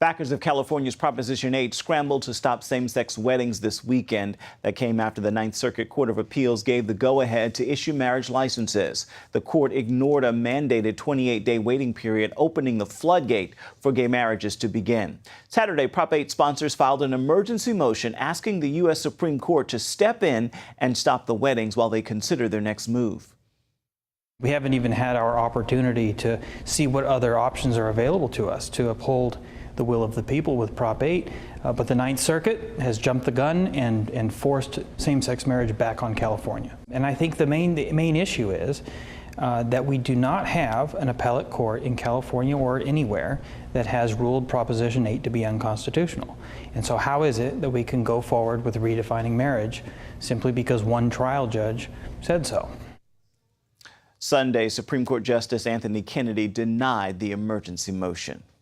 Backers of California's Proposition 8 scrambled to stop same-sex weddings this weekend. That came after the Ninth Circuit Court of Appeals gave the go-ahead to issue marriage licenses. The court ignored a mandated 28-day waiting period, opening the floodgate for gay marriages to begin. Saturday, Prop 8 sponsors filed an emergency motion asking the U.S. Supreme Court to step in and stop the weddings while they consider their next move. We haven't even had our opportunity to see what other options are available to us to uphold the will of the people with Prop 8, but the Ninth Circuit has jumped the gun and forced same-sex marriage back on California. And I think the main issue is that we do not have an appellate court in California or anywhere that has ruled Proposition 8 to be unconstitutional. And so how is it that we can go forward with redefining marriage simply because one trial judge said so? Sunday, Supreme Court Justice Anthony Kennedy denied the emergency motion.